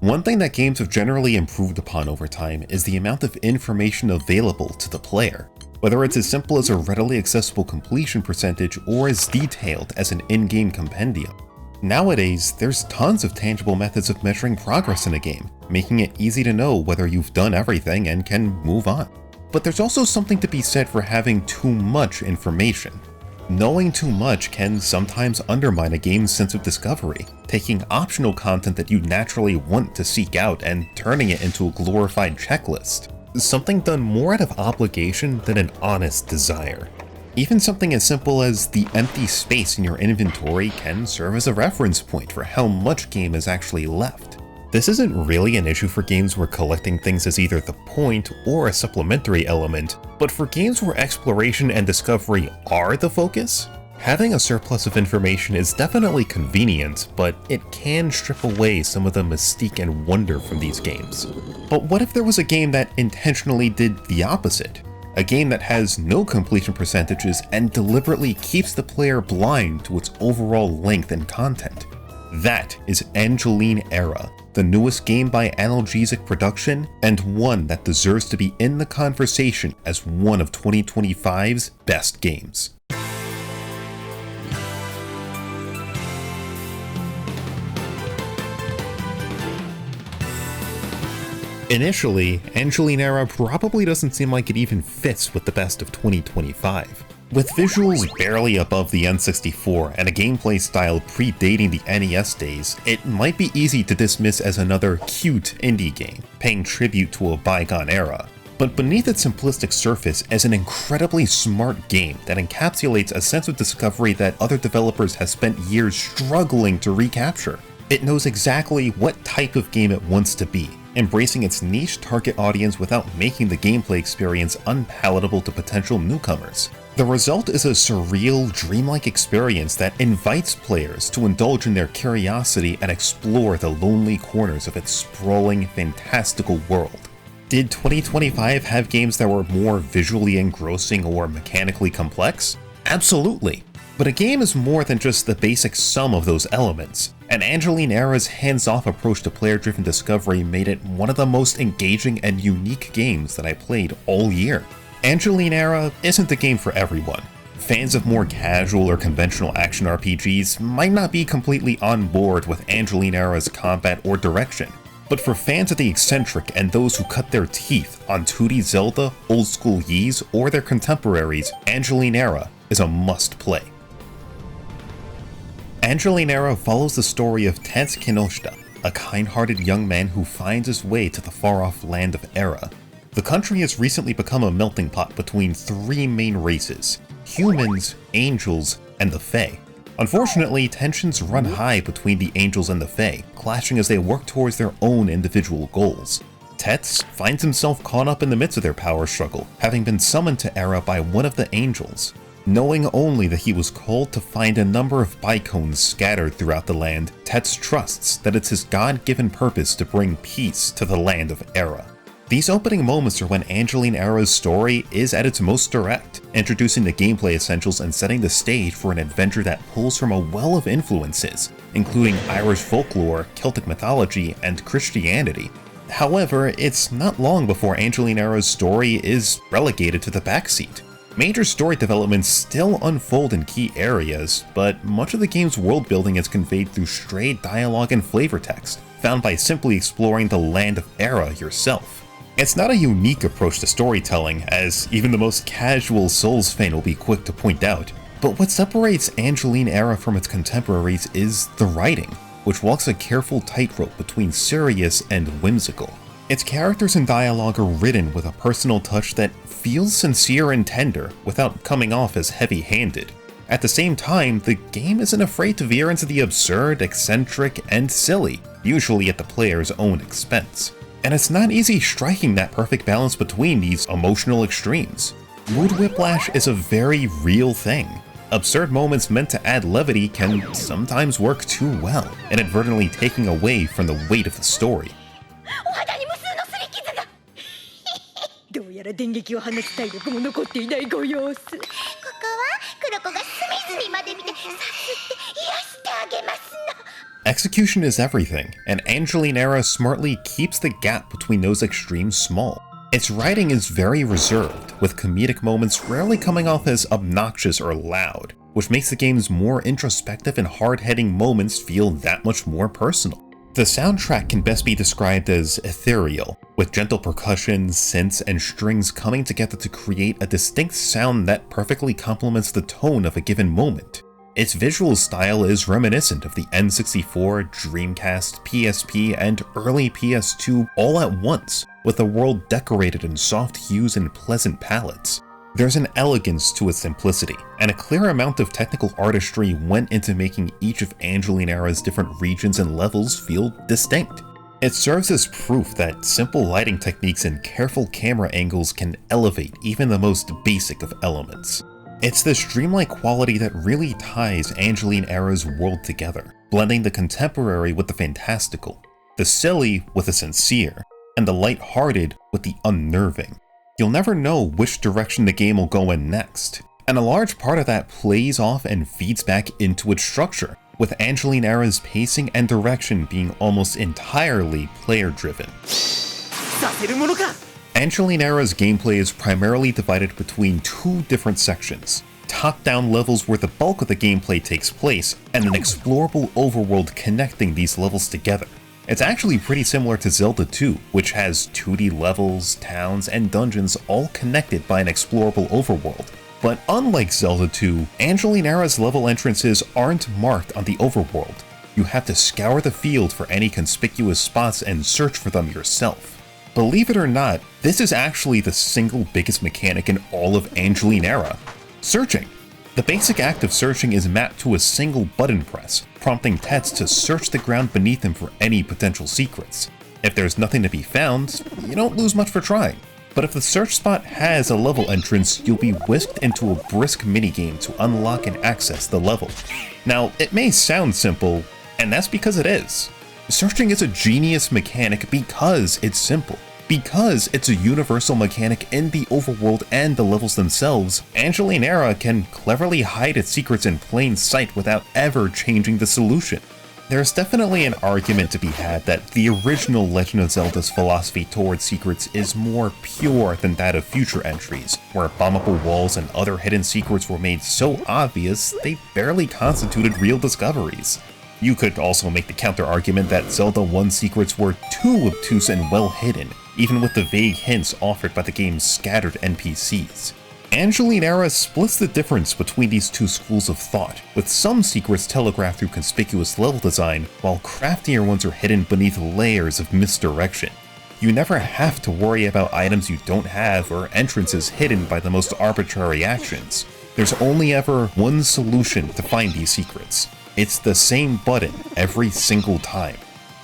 One thing that games have generally improved upon over time is the amount of information available to the player, whether it's as simple as a readily accessible completion percentage or as detailed as an in-game compendium. Nowadays, there's tons of tangible methods of measuring progress in a game, making it easy to know whether you've done everything and can move on. But there's also something to be said for having too much information. Knowing too much can sometimes undermine a game's sense of discovery, taking optional content that you naturally want to seek out and turning it into a glorified checklist. Something done more out of obligation than an honest desire. Even something as simple as the empty space in your inventory can serve as a reference point for how much game is actually left. This isn't really an issue for games where collecting things is either the point or a supplementary element, but for games where exploration and discovery are the focus, having a surplus of information is definitely convenient, but it can strip away some of the mystique and wonder from these games. But what if there was a game that intentionally did the opposite? A game that has no completion percentages and deliberately keeps the player blind to its overall length and content? That is Angeline Era, the newest game by Analgesic Production, and one that deserves to be in the conversation as one of 2025's best games. Initially, Angeline Era probably doesn't seem like it even fits with the best of 2025. With visuals barely above the N64 and a gameplay style predating the NES days, it might be easy to dismiss as another cute indie game, paying tribute to a bygone era. But beneath its simplistic surface is an incredibly smart game that encapsulates a sense of discovery that other developers have spent years struggling to recapture. It knows exactly what type of game it wants to be, embracing its niche target audience without making the gameplay experience unpalatable to potential newcomers. The result is a surreal, dreamlike experience that invites players to indulge in their curiosity and explore the lonely corners of its sprawling, fantastical world. Did 2025 have games that were more visually engrossing or mechanically complex? Absolutely. But a game is more than just the basic sum of those elements, and Angeline Era's hands-off approach to player-driven discovery made it one of the most engaging and unique games that I played all year. Angeline Era isn't the game for everyone. Fans of more casual or conventional action RPGs might not be completely on board with Angeline Era's combat or direction, but for fans of the eccentric and those who cut their teeth on 2D Zelda, old-school Ys, or their contemporaries, Angeline Era is a must-play. Angeline Era follows the story of Tetsu Kinoshita, a kind-hearted young man who finds his way to the far-off land of Era. The country has recently become a melting pot between three main races: humans, angels, and the Fae. Unfortunately, tensions run high between the angels and the Fae, clashing as they work towards their own individual goals. Tetsu finds himself caught up in the midst of their power struggle, having been summoned to Era by one of the angels. Knowing only that he was called to find a number of bygones scattered throughout the land, Tetsu trusts that it's his God-given purpose to bring peace to the land of Era. These opening moments are when Angeline Era's story is at its most direct, introducing the gameplay essentials and setting the stage for an adventure that pulls from a well of influences, including Irish folklore, Celtic mythology, and Christianity. However, it's not long before Angeline Era's story is relegated to the backseat. Major story developments still unfold in key areas, but much of the game's world building is conveyed through stray dialogue and flavor text, found by simply exploring the land of Era yourself. It's not a unique approach to storytelling, as even the most casual Souls fan will be quick to point out, but what separates Angeline Era from its contemporaries is the writing, which walks a careful tightrope between serious and whimsical. Its characters and dialogue are written with a personal touch that feels sincere and tender without coming off as heavy-handed. At the same time, the game isn't afraid to veer into the absurd, eccentric, and silly, usually at the player's own expense. And it's not easy striking that perfect balance between these emotional extremes. Mood whiplash is a very real thing. Absurd moments meant to add levity can sometimes work too well, inadvertently taking away from the weight of the story. どうやら電撃を放つ体力も残っていないご様子。ここは黒子が隅々まで見てさすって癒してあげますの。Execution is everything, and Angeline Era smartly keeps the gap between those extremes small. Its writing is very reserved, with comedic moments rarely coming off as obnoxious or loud, which makes the game's more introspective and hard-hitting moments feel that much more personal. The soundtrack can best be described as ethereal, with gentle percussion, synths, and strings coming together to create a distinct sound that perfectly complements the tone of a given moment. Its visual style is reminiscent of the N64, Dreamcast, PSP, and early PS2 all at once, with a world decorated in soft hues and pleasant palettes. There's an elegance to its simplicity, and a clear amount of technical artistry went into making each of Angeline Era's different regions and levels feel distinct. It serves as proof that simple lighting techniques and careful camera angles can elevate even the most basic of elements. It's this dreamlike quality that really ties Angeline Era's world together, blending the contemporary with the fantastical, the silly with the sincere, and the light-hearted with the unnerving. You'll never know which direction the game will go in next, and a large part of that plays off and feeds back into its structure, with Angeline Era's pacing and direction being almost entirely player-driven. Angeline Era's gameplay is primarily divided between two different sections: top-down levels where the bulk of the gameplay takes place, and an explorable overworld connecting these levels together. It's actually pretty similar to Zelda 2, which has 2D levels, towns, and dungeons all connected by an explorable overworld. But unlike Zelda 2, Angeline Era's level entrances aren't marked on the overworld. You have to scour the field for any conspicuous spots and search for them yourself. Believe it or not, this is actually the single biggest mechanic in all of Angeline Era: searching. The basic act of searching is mapped to a single button press, prompting Tets to search the ground beneath him for any potential secrets. If there's nothing to be found, you don't lose much for trying. But if the search spot has a level entrance, you'll be whisked into a brisk minigame to unlock and access the level. Now, it may sound simple, and that's because it is. Searching is a genius mechanic because it's simple. Because it's a universal mechanic in the overworld and the levels themselves, Angeline Era can cleverly hide its secrets in plain sight without ever changing the solution. There's definitely an argument to be had that the original Legend of Zelda's philosophy towards secrets is more pure than that of future entries, where bombable walls and other hidden secrets were made so obvious they barely constituted real discoveries. You could also make the counter-argument that Zelda 1 secrets were too obtuse and well hidden, even with the vague hints offered by the game's scattered NPCs. Angeline Era splits the difference between these two schools of thought, with some secrets telegraphed through conspicuous level design, while craftier ones are hidden beneath layers of misdirection. You never have to worry about items you don't have or entrances hidden by the most arbitrary actions. There's only ever one solution to find these secrets. It's the same button every single time.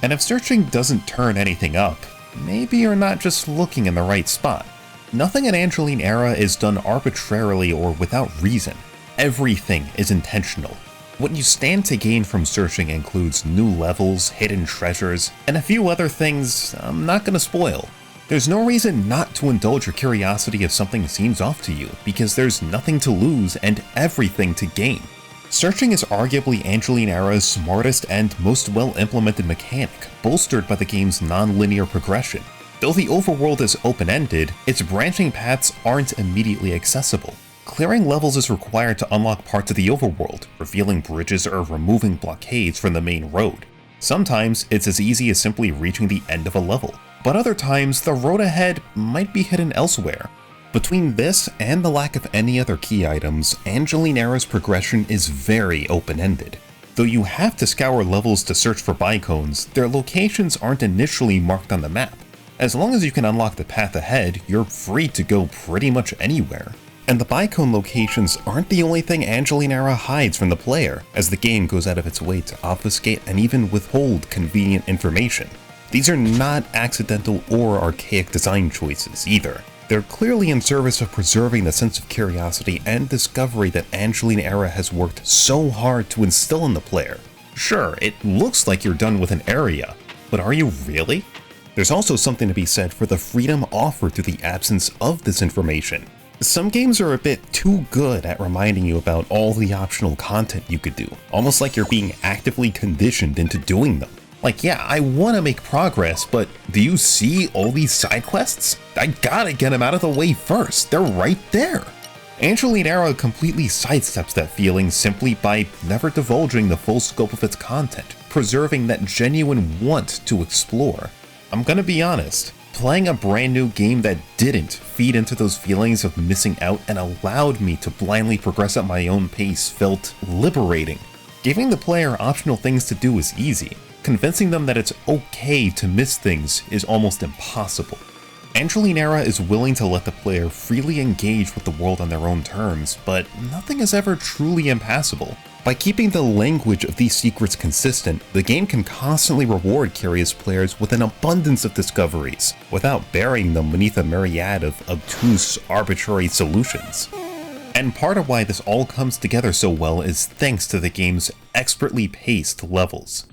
And if searching doesn't turn anything up, maybe you're not just looking in the right spot. Nothing in Angeline Era is done arbitrarily or without reason. Everything is intentional. What you stand to gain from searching includes new levels, hidden treasures, and a few other things I'm not gonna spoil. There's no reason not to indulge your curiosity if something seems off to you, because there's nothing to lose and everything to gain. Searching is arguably Angeline Era's smartest and most well-implemented mechanic, bolstered by the game's non-linear progression. Though the overworld is open-ended, its branching paths aren't immediately accessible. Clearing levels is required to unlock parts of the overworld, revealing bridges or removing blockades from the main road. Sometimes it's as easy as simply reaching the end of a level, but other times the road ahead might be hidden elsewhere. Between this and the lack of any other key items, Angeline Era's progression is very open-ended. Though you have to scour levels to search for bygones, their locations aren't initially marked on the map. As long as you can unlock the path ahead, you're free to go pretty much anywhere. And the bygone locations aren't the only thing Angeline Era hides from the player, as the game goes out of its way to obfuscate and even withhold convenient information. These are not accidental or archaic design choices either. They're clearly in service of preserving the sense of curiosity and discovery that Angeline Era has worked so hard to instill in the player. Sure, it looks like you're done with an area, but are you really? There's also something to be said for the freedom offered through the absence of this information. Some games are a bit too good at reminding you about all the optional content you could do, almost like you're being actively conditioned into doing them. Like, yeah, I want to make progress, but do you see all these side quests? I gotta get them out of the way first, they're right there. Angeline Era completely sidesteps that feeling simply by never divulging the full scope of its content, preserving that genuine want to explore. I'm gonna be honest, playing a brand new game that didn't feed into those feelings of missing out and allowed me to blindly progress at my own pace felt liberating. Giving the player optional things to do is easy. Convincing them that it's okay to miss things is almost impossible. Angeline Era is willing to let the player freely engage with the world on their own terms, but nothing is ever truly impassable. By keeping the language of these secrets consistent, the game can constantly reward curious players with an abundance of discoveries, without burying them beneath a myriad of obtuse, arbitrary solutions. And part of why this all comes together so well is thanks to the game's expertly paced levels.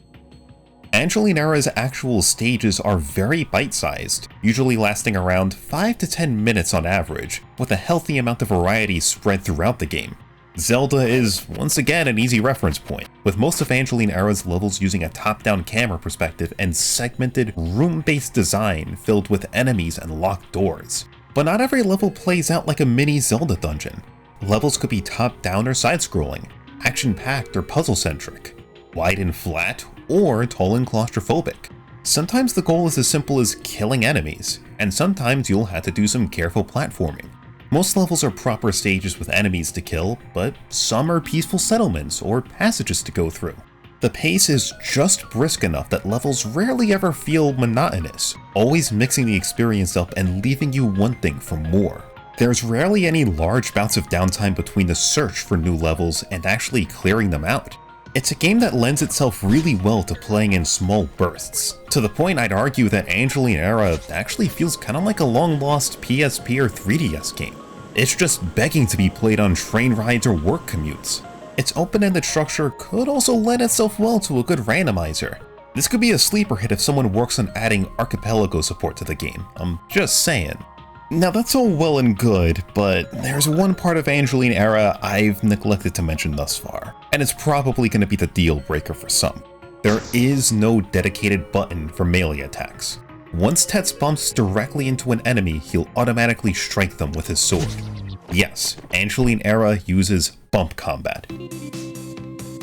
Angeline Era's actual stages are very bite-sized, usually lasting around 5 to 10 minutes on average, with a healthy amount of variety spread throughout the game. Zelda is, once again, an easy reference point, with most of Angeline Era's levels using a top-down camera perspective and segmented, room-based design filled with enemies and locked doors. But not every level plays out like a mini Zelda dungeon. Levels could be top-down or side-scrolling, action-packed or puzzle-centric, wide and flat, or tall and claustrophobic. Sometimes the goal is as simple as killing enemies, and sometimes you'll have to do some careful platforming. Most levels are proper stages with enemies to kill, but some are peaceful settlements or passages to go through. The pace is just brisk enough that levels rarely ever feel monotonous, always mixing the experience up and leaving you wanting for more. There's rarely any large bouts of downtime between the search for new levels and actually clearing them out. It's a game that lends itself really well to playing in small bursts, to the point I'd argue that Angeline Era actually feels kinda like a long-lost PSP or 3DS game. It's just begging to be played on train rides or work commutes. Its open-ended structure could also lend itself well to a good randomizer. This could be a sleeper hit if someone works on adding archipelago support to the game, I'm just saying. Now that's all well and good, but there's one part of Angeline Era I've neglected to mention thus far, and it's probably going to be the deal breaker for some. There is no dedicated button for melee attacks. Once Tets bumps directly into an enemy, he'll automatically strike them with his sword. Yes, Angeline Era uses bump combat.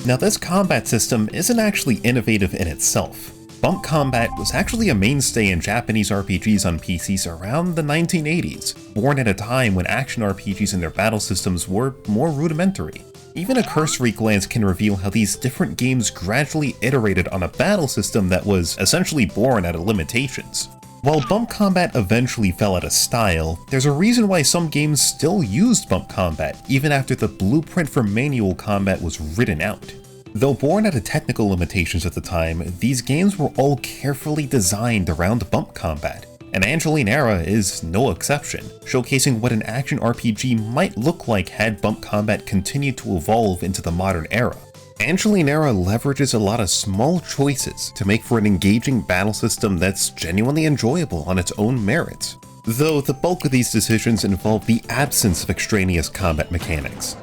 Now this combat system isn't actually innovative in itself. Bump combat was actually a mainstay in Japanese RPGs on PCs around the 1980s, born at a time when action RPGs and their battle systems were more rudimentary. Even a cursory glance can reveal how these different games gradually iterated on a battle system that was essentially born out of limitations. While bump combat eventually fell out of style, there's a reason why some games still used bump combat even after the blueprint for manual combat was written out. Though born out of technical limitations at the time, these games were all carefully designed around bump combat, and Angeline Era is no exception, showcasing what an action RPG might look like had bump combat continued to evolve into the modern era. Angeline Era leverages a lot of small choices to make for an engaging battle system that's genuinely enjoyable on its own merits, though the bulk of these decisions involve the absence of extraneous combat mechanics.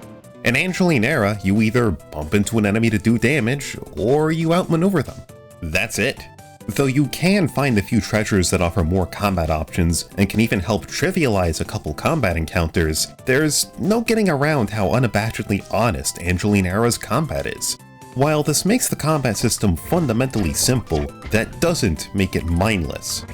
In Angeline Era, you either bump into an enemy to do damage, or you outmaneuver them. That's it. Though you can find a few treasures that offer more combat options, and can even help trivialize a couple combat encounters, there's no getting around how unabashedly honest Angeline Era's combat is. While this makes the combat system fundamentally simple, that doesn't make it mindless.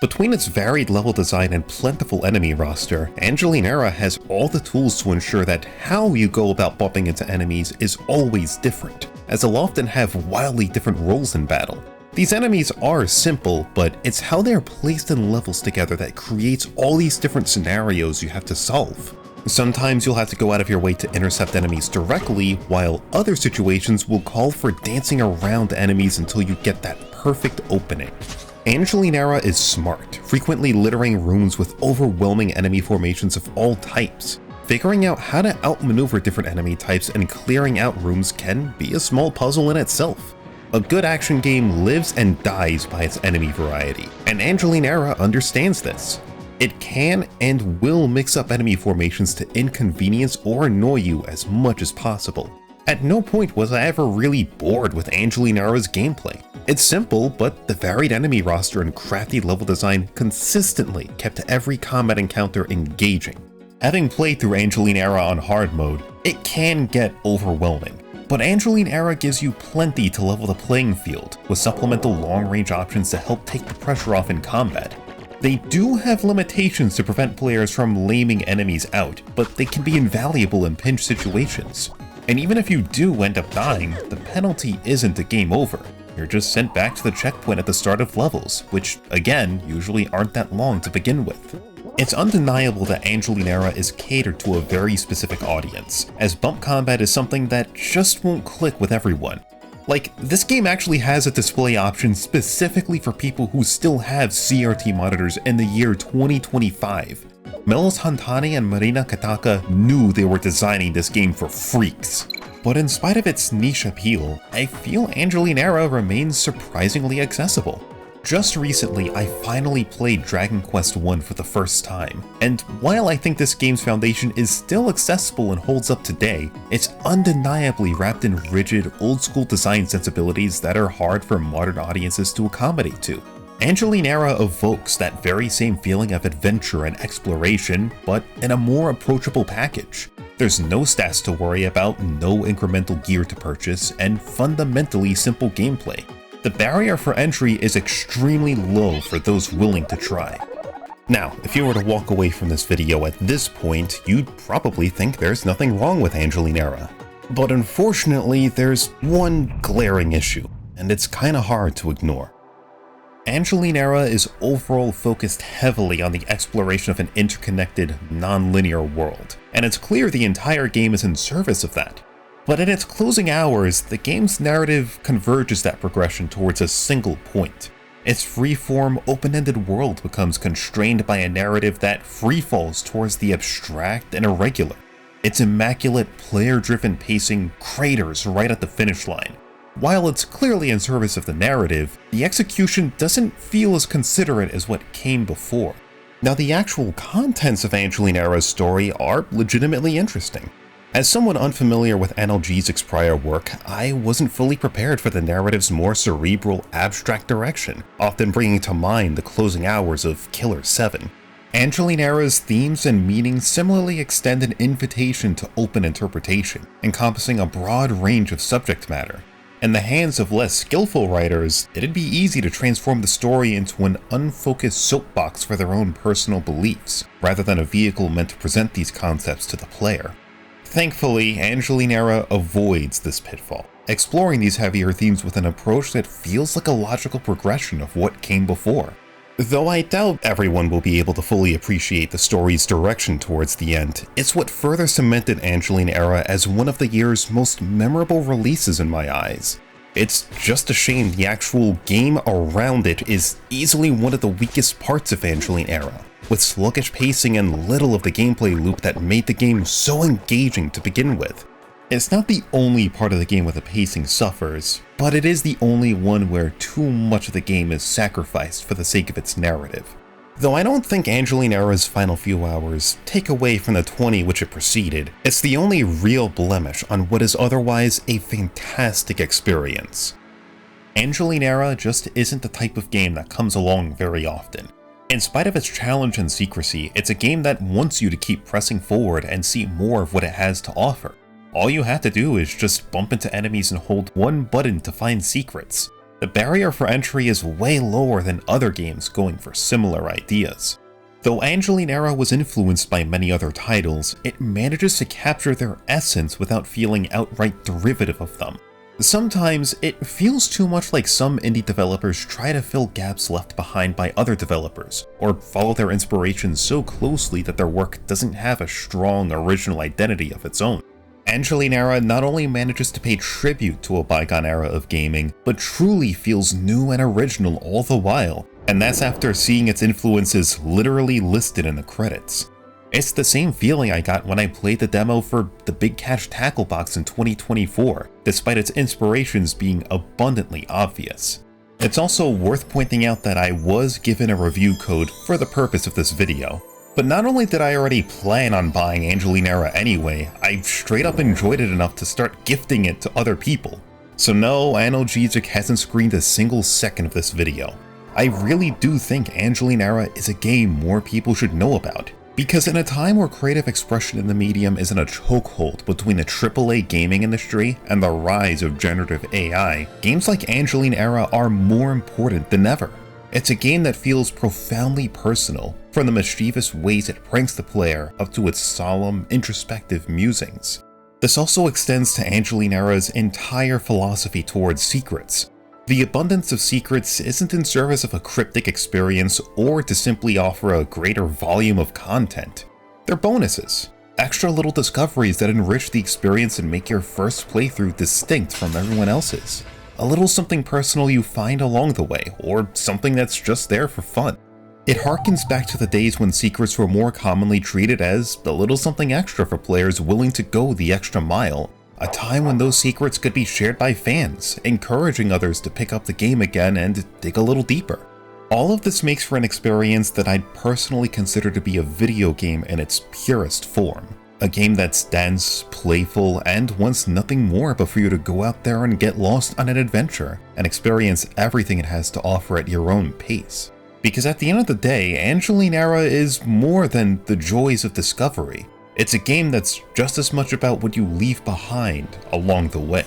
Between its varied level design and plentiful enemy roster, Angeline Era has all the tools to ensure that how you go about bumping into enemies is always different, as they'll often have wildly different roles in battle. These enemies are simple, but it's how they're placed in levels together that creates all these different scenarios you have to solve. Sometimes you'll have to go out of your way to intercept enemies directly, while other situations will call for dancing around enemies until you get that perfect opening. Angeline Era is smart, frequently littering rooms with overwhelming enemy formations of all types. Figuring out how to outmaneuver different enemy types and clearing out rooms can be a small puzzle in itself. A good action game lives and dies by its enemy variety, and Angeline Era understands this. It can and will mix up enemy formations to inconvenience or annoy you as much as possible. At no point was I ever really bored with Angeline Era's gameplay. It's simple, but the varied enemy roster and crafty level design consistently kept every combat encounter engaging. Having played through Angeline Era on hard mode, it can get overwhelming, but Angeline Era gives you plenty to level the playing field, with supplemental long-range options to help take the pressure off in combat. They do have limitations to prevent players from laming enemies out, but they can be invaluable in pinch situations. And even if you do end up dying, the penalty isn't a game over. You're just sent back to the checkpoint at the start of levels, which, again, usually aren't that long to begin with. It's undeniable that Angeline Era is catered to a very specific audience, as bump combat is something that just won't click with everyone. Like, this game actually has a display option specifically for people who still have CRT monitors in the year 2025. Melos Hantani and Marina Kataka knew they were designing this game for freaks. But in spite of its niche appeal, I feel Angeline Era remains surprisingly accessible. Just recently, I finally played Dragon Quest I for the first time, and while I think this game's foundation is still accessible and holds up today, it's undeniably wrapped in rigid, old-school design sensibilities that are hard for modern audiences to accommodate to. Angeline Era evokes that very same feeling of adventure and exploration, but in a more approachable package. There's no stats to worry about, no incremental gear to purchase, and fundamentally simple gameplay. The barrier for entry is extremely low for those willing to try. Now, if you were to walk away from this video at this point, you'd probably think there's nothing wrong with Angeline Era. But unfortunately, there's one glaring issue, and it's kinda hard to ignore. Angeline Era is overall focused heavily on the exploration of an interconnected, non-linear world, and it's clear the entire game is in service of that. But in its closing hours, the game's narrative converges that progression towards a single point. Its freeform, open-ended world becomes constrained by a narrative that freefalls towards the abstract and irregular. Its immaculate, player-driven pacing craters right at the finish line. While it's clearly in service of the narrative, the execution doesn't feel as considerate as what came before. Now, the actual contents of Angeline Era's story are legitimately interesting. As someone unfamiliar with analgesics' prior work, I wasn't fully prepared for the narrative's more cerebral, abstract direction, often bringing to mind the closing hours of Killer 7. Angeline Era's themes and meanings similarly extend an invitation to open interpretation, encompassing a broad range of subject matter. In the hands of less skillful writers, it'd be easy to transform the story into an unfocused soapbox for their own personal beliefs, rather than a vehicle meant to present these concepts to the player. Thankfully, Angeline Era avoids this pitfall, exploring these heavier themes with an approach that feels like a logical progression of what came before. Though I doubt everyone will be able to fully appreciate the story's direction towards the end, it's what further cemented Angeline Era as one of the year's most memorable releases in my eyes. It's just a shame the actual game around it is easily one of the weakest parts of Angeline Era, with sluggish pacing and little of the gameplay loop that made the game so engaging to begin with. It's not the only part of the game where the pacing suffers, but it is the only one where too much of the game is sacrificed for the sake of its narrative. Though I don't think Angeline Era's final few hours take away from the 20 which it preceded, it's the only real blemish on what is otherwise a fantastic experience. Angeline Era just isn't the type of game that comes along very often. In spite of its challenge and secrecy, it's a game that wants you to keep pressing forward and see more of what it has to offer. All you have to do is just bump into enemies and hold one button to find secrets. The barrier for entry is way lower than other games going for similar ideas. Though Angeline Era was influenced by many other titles, it manages to capture their essence without feeling outright derivative of them. Sometimes, it feels too much like some indie developers try to fill gaps left behind by other developers, or follow their inspirations so closely that their work doesn't have a strong original identity of its own. Angeline Era not only manages to pay tribute to a bygone era of gaming, but truly feels new and original all the while, and that's after seeing its influences literally listed in the credits. It's the same feeling I got when I played the demo for the Big Catch Tackle Box in 2024, despite its inspirations being abundantly obvious. It's also worth pointing out that I was given a review code for the purpose of this video. But not only did I already plan on buying Angeline Era anyway, I straight up enjoyed it enough to start gifting it to other people. So no, Analgesic hasn't screened a single second of this video. I really do think Angeline Era is a game more people should know about. Because in a time where creative expression in the medium is in a chokehold between the AAA gaming industry and the rise of generative AI, games like Angeline Era are more important than ever. It's a game that feels profoundly personal, from the mischievous ways it pranks the player up to its solemn, introspective musings. This also extends to Angeline Era's entire philosophy towards secrets. The abundance of secrets isn't in service of a cryptic experience or to simply offer a greater volume of content. They're bonuses, extra little discoveries that enrich the experience and make your first playthrough distinct from everyone else's. A little something personal you find along the way, or something that's just there for fun. It harkens back to the days when secrets were more commonly treated as a little something extra for players willing to go the extra mile, a time when those secrets could be shared by fans, encouraging others to pick up the game again and dig a little deeper. All of this makes for an experience that I'd personally consider to be a video game in its purest form. A game that's dense, playful, and wants nothing more but for you to go out there and get lost on an adventure and experience everything it has to offer at your own pace. Because at the end of the day, Angeline Era is more than the joys of discovery. It's a game that's just as much about what you leave behind along the way.